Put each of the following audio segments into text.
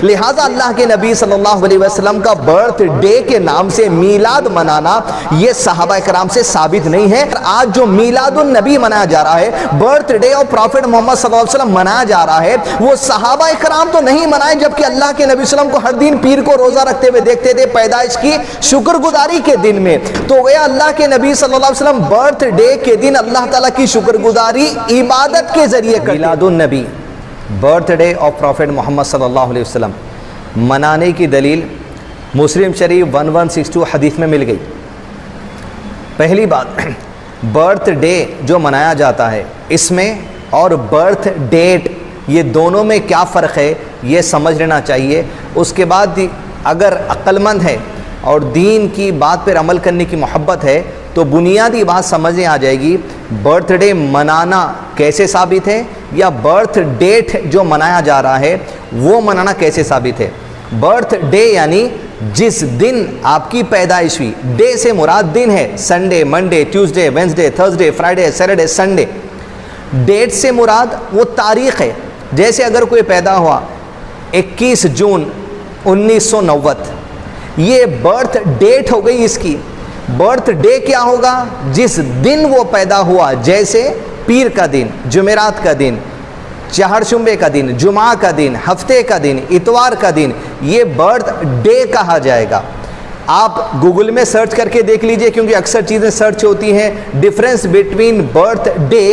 لہٰذا اللہ کے نبی صلی اللہ علیہ وسلم کا برتھ ڈے کے نام سے میلاد منانا یہ صحابہ کرام سے ثابت نہیں ہے۔ آج جو میلاد النبی منایا جا رہا ہے، برتھ ڈے آف پروفٹ محمد صلی اللہ علیہ وسلم منایا جا رہا ہے، وہ صحابہ کرام تو نہیں منائے، جبکہ اللہ کے نبی صلی اللہ علیہ وسلم کو ہر دن پیر کو روزہ رکھتے ہوئے دیکھتے تھے پیدائش کی شکر گزاری کے دن میں۔ تو گویا اللہ کے نبی صلی اللہ علیہ وسلم برتھ ڈے کے دن اللہ تعالیٰ کی شکر گزاری عبادت کے ذریعے کرتے۔ میلاد النبی، برتھ ڈے آف پروفٹ محمد صلی اللہ علیہ وسلم منانے کی دلیل مسلم شریف 1162 حدیث میں مل گئی۔ پہلی بات، برتھ ڈے جو منایا جاتا ہے اس میں اور برتھ ڈیٹ یہ دونوں میں کیا فرق ہے یہ سمجھ لینا چاہیے۔ اس کے بعد اگر عقل مند ہے اور دین کی بات پر عمل کرنے کی محبت ہے تو بنیادی بات سمجھنے آ جائے گی، برتھ ڈے منانا کیسے ثابت ہے یا برتھ ڈیٹ جو منایا جا رہا ہے وہ منانا کیسے ثابت ہے۔ برتھ ڈے یعنی جس دن آپ کی پیدائش ہوئی، ڈے سے مراد دن ہے، Sunday, Monday, Tuesday, Wednesday, Thursday, Friday, Saturday, Sunday. Date سے مراد وہ تاریخ ہے، جیسے اگر کوئی پیدا ہوا 21 جون 1990، یہ برتھ ڈیٹ ہو گئی اس کی۔ برتھ ڈے کیا ہوگا؟ جس دن وہ پیدا ہوا، جیسے پیر کا دن، جمعرات کا دن، چہارشنبے کا دن، جمعہ کا دن، ہفتے کا دن، اتوار کا دن، یہ برتھ ڈے کہا جائے گا۔ آپ گوگل میں سرچ کر کے دیکھ لیجئے، کیونکہ اکثر چیزیں سرچ ہوتی ہیں، difference between birthday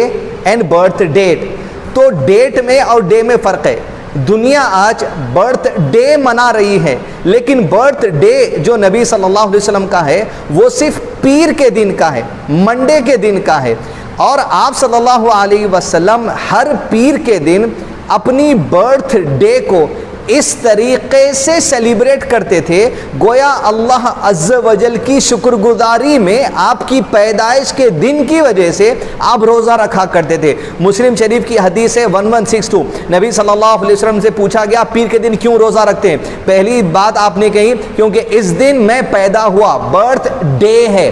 and birth date. تو ڈیٹ میں اور ڈے میں فرق ہے۔ دنیا آج برتھ ڈے منا رہی ہے، لیکن برتھ ڈے جو نبی صلی اللہ علیہ وسلم کا ہے وہ صرف پیر کے دن کا ہے، منڈے کے دن کا ہے، اور آپ صلی اللہ علیہ وسلم ہر پیر کے دن اپنی برتھ ڈے کو اس طریقے سے سیلیبریٹ کرتے تھے گویا اللہ عز و جل کی شکر گزاری میں آپ کی پیدائش کے دن کی وجہ سے آپ روزہ رکھا کرتے تھے۔ مسلم شریف کی حدیث ہے 1162، نبی صلی اللہ علیہ وسلم سے پوچھا گیا پیر کے دن کیوں روزہ رکھتے ہیں؟ پہلی بات آپ نے کہی کیونکہ اس دن میں پیدا ہوا، برتھ ڈے ہے۔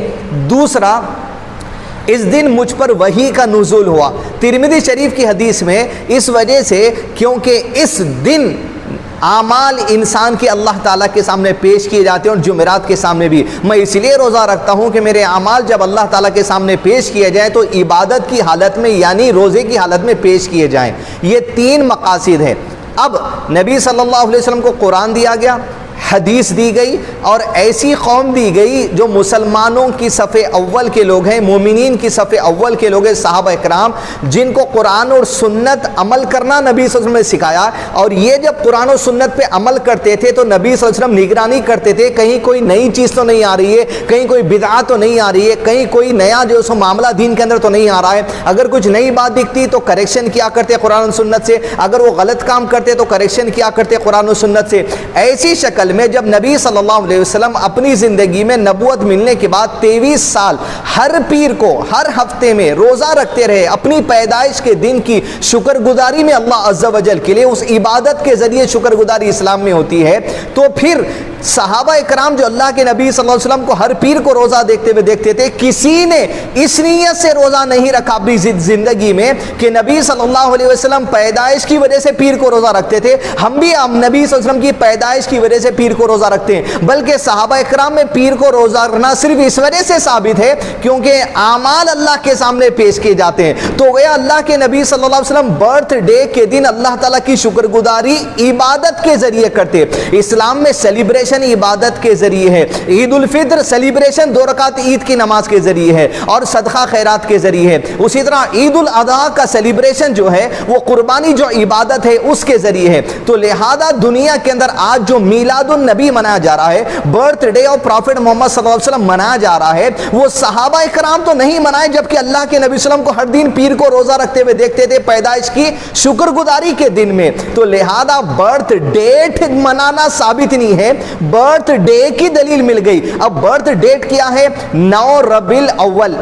دوسرا، اس دن مجھ پر وحی کا نزول ہوا۔ ترمذی شریف کی حدیث میں اس وجہ سے کیونکہ اس دن اعمال انسان کے اللہ تعالیٰ کے سامنے پیش کیے جاتے ہیں، اور جمعرات کے سامنے بھی۔ میں اس لیے روزہ رکھتا ہوں کہ میرے اعمال جب اللہ تعالیٰ کے سامنے پیش کیے جائیں تو عبادت کی حالت میں یعنی روزے کی حالت میں پیش کیے جائیں۔ یہ تین مقاصد ہیں۔ اب نبی صلی اللہ علیہ وسلم کو قرآن دیا گیا، حدیث دی گئی، اور ایسی قوم دی گئی جو مسلمانوں کی صف اول کے لوگ ہیں، مومنین کی صف اول کے لوگ ہیں، صحابہ اکرام، جن کو قرآن اور سنت عمل کرنا نبی صلی اللہ علیہ وسلم نے سکھایا۔ اور یہ جب قرآن اور سنت پہ عمل کرتے تھے تو نبی صلی اللہ علیہ وسلم نگرانی کرتے تھے کہیں کوئی نئی چیز تو نہیں آ رہی ہے، کہیں کوئی بدعت تو نہیں آ رہی ہے، کہیں کوئی نیا جو سو معاملہ دین کے اندر تو نہیں آ رہا ہے۔ اگر کچھ نئی بات دکھتی تو کریکشن کیا کرتے قرآن اور سنت سے، اگر وہ غلط کام کرتے تو کریکشن کیا کرتے قرآن اور سنت سے۔ ایسی شکل میں جب نبی صلی اللہ علیہ وسلم اپنی زندگی میں نبوت ملنے کے بعد 23 سال ہر پیر کو ہر ہفتے میں روزہ رکھتے رہے، اپنی پیدائش کے دن کی شکر گزاری میں اللہ عز و جل کے لیے، اس عبادت کے ذریعے شکر گزاری اسلام میں ہوتی ہے، تو پھر صحابہ اکرام جو اللہ کے نبی صلی اللہ علیہ وسلم کو ہر پیر کو روزہ دیکھتے ہوئے دیکھتے تھے، کسی نے اس نیت سے روزہ نہیں رکھا اپنی زندگی میں کہ نبی صلی اللہ علیہ وسلم پیدائش کی وجہ سے پیر کو روزہ رکھتے تھے، ہم بھی نبی صلی اللہ علیہ وسلم کی پیدائش کی وجہ سے پیر کو روزہ رکھتے ہیں، بلکہ صحابہ اکرام میں پیر کو روزہ رکھنا صرف اس وجہ سے ثابت ہے کیونکہ اعمال اللہ کے سامنے پیش کیے جاتے ہیں۔ تو گویا اللہ کے نبی صلی اللہ علیہ وسلم برتھ ڈے کے دن اللہ تعالیٰ کی شکر گزاری عبادت کے ذریعے کرتے۔ اسلام میں سیلیبریشن عبادت کے ذریعے ہے، عید الفطر سیلیبریشن 2 رکعت عید کی نماز کے ذریعے ہے اور صدقہ خیرات کے ذریعے ہے۔ اسی طرح عید الاضحیٰ کا سیلیبریشن جو ہے وہ قربانی جو عبادت ہے اس کے ذریعے ہے۔ تو لہذا دنیا کے اندر آج جو میلاد النبی منایا جا رہا ہے، برتھ ڈے آف پروفٹ محمد صلی اللہ علیہ وسلم منایا جا رہا ہے، وہ صحابہ اکرام تو نہیں منائے، جبکہ اللہ کے نبی صلی اللہ علیہ وسلم کو ہر دن پیر کو روزہ رکھتے ہوئے دیکھتے تھے پیدائش کی شکر گزاری کے دن میں۔ تو لہذا برتھ ڈیٹ منانا ثابت نہیں ہے، برتھ ڈے کی دلیل مل گئی۔ اب برتھ ڈیٹ کیا ہے؟ 9 ربیع الاول،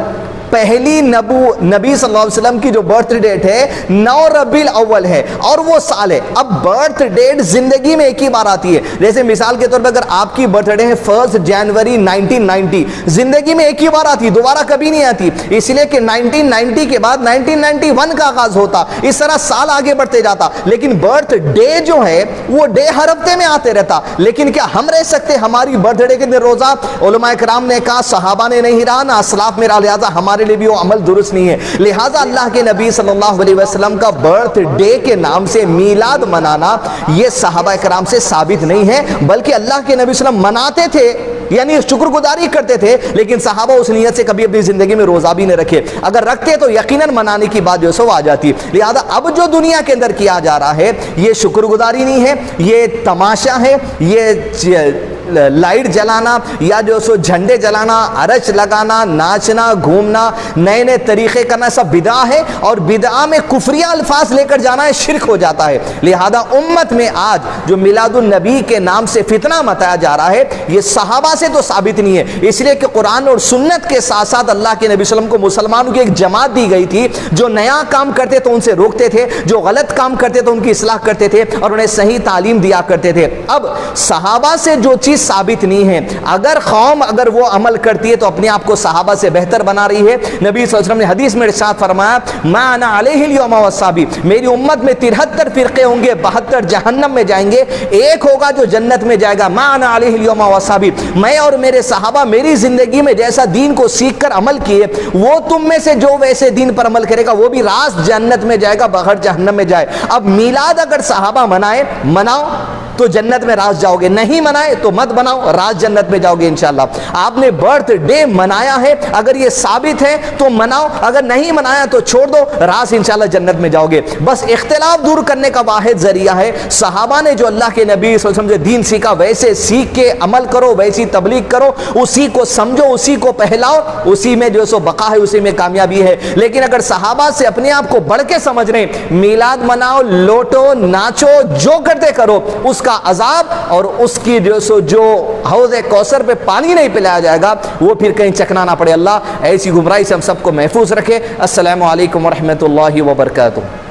پہلی نبی صلی اللہ علیہ وسلم کی جو برتھ ڈیٹ ہے 9 ربیع الاول ہے اور وہ سال ہے. اب برتھ ڈیٹ زندگی میں ایک ہی بار آتی ہے. جیسے مثال کے طور پر اگر آپ کی برتھ ڈے ہے 1 جنوری 1990, زندگی میں ایک ہی بار آتی, دوبارہ کبھی نہیں آتی, اس لیے کہ 1990 کے بعد 1991 کا آغاز ہوتا, اس طرح سال آگے بڑھتے جاتا. لیکن برتھ ڈے جو ہے وہ ڈے ہر ہفتے میں آتے رہتا. لیکن کیا ہم رہ سکتے ہماری برتھ ڈے کے دن روزہ؟ علماء کرام نے کہا صحابہ نے نہیں رہا, نہ اسلاف میں رہا, لہذا ہمارے لیے بھی وہ عمل درست نہیں ہے. لہذا اللہ کے نبی صلی اللہ علیہ وسلم کا برتھ ڈے کے نام سے میلاد منانا یہ صحابہ کرام سے ثابت نہیں ہے, بلکہ اللہ کے نبی صلی اللہ علیہ وسلم مناتے تھے, یعنی شکر گزاری کرتے تھے, لیکن صحابہ اس نیت سے کبھی اپنی زندگی میں روزہ بھی نہیں رکھے. اگر رکھتے تو یقیناً منانے کی بات جو سو آ جاتی. لہذا اب جو دنیا کے اندر کیا جا رہا ہے یہ شکر گزاری نہیں ہے, یہ تماشا ہے, یہ لائٹ جلانا یا جو سو جھنڈے جلانا, عرش لگانا, ناچنا, گھومنا, نئے نئے طریقے کرنا, سب بدعہ ہے, اور بدعہ میں کفریہ الفاظ لے کر جانا ہے, شرک ہو جاتا ہے. لہذا امت میں آج جو میلاد النبی کے نام سے فتنہ متایا جا رہا ہے یہ صحابہ سے تو ثابت نہیں ہے, اس لیے کہ قرآن اور سنت کے ساتھ ساتھ اللہ کے نبی صلی اللہ علیہ وسلم کو مسلمانوں کی ایک جماعت دی گئی تھی جو نیا کام کرتے تو ان سے روکتے تھے, جو غلط کام کرتے تو ان کی اصلاح کرتے تھے اور انہیں صحیح تعلیم دیا کرتے تھے. اب صحابہ سے جو چیز ثابت نہیں ہے, اگر قوم اگر وہ عمل کرتی ہے تو اپنے آپ کو صحابہ سے بہتر بنا رہی ہے. نبی صلی اللہ علیہ وسلم نے حدیث میں ارشاد فرمایا ما انا علیہ الیوم واصحابی, میری امت میں 73 فرقے ہوں گے, 72 جہنم میں جائیں گے, ایک ہوگا جو جنت میں جائے گا. ما انا علیہ الیوم واصحابی, میں اور میرے صحابہ میری زندگی میں جیسا دین کو سیکھ کر عمل کیے, وہ تم میں سے جو ویسے دین پر عمل کرے گا وہ بھی راست جنت میں جائے گا بغیر جہنم میں جائے. اب میلاد اگر صحابہ منائے مناؤ تو جنت میں راست جاؤ گے, نہیں منائے تو مت بناؤ, راست جنت میں جاؤ گے انشاءاللہ. آپ نے برتھ ڈے منایا ہے, اگر یہ ثابت ہے تو مناؤ, اگر نہیں منایا تو چھوڑ دو, راست انشاءاللہ جنت میں جاؤ گے. بس اختلاف دور کرنے کا واحد ذریعہ ہے صحابہ نے جو اللہ کے نبی صلی اللہ علیہ وسلم سے دین سیکھا ویسے سیکھ کے عمل کرو, ویسی تبلیغ کرو, اسی کو سمجھو, اسی کو پہلاؤ, اسی میں جو سو بقا ہے, اسی میں کامیابی ہے. لیکن اگر صحابہ سے اپنے آپ کو بڑھ کے سمجھ رہے ہیں, میلاد مناؤ, لوٹو, ناچو, جو کرتے کرو, اس کا عذاب اور اس کی جو حوض کوثر پہ پانی نہیں پلایا جائے گا وہ پھر کہیں چکنا نہ پڑے. اللہ ایسی گمراہی سے ہم سب کو محفوظ رکھے. السلام علیکم ورحمۃ اللہ وبرکاتہ.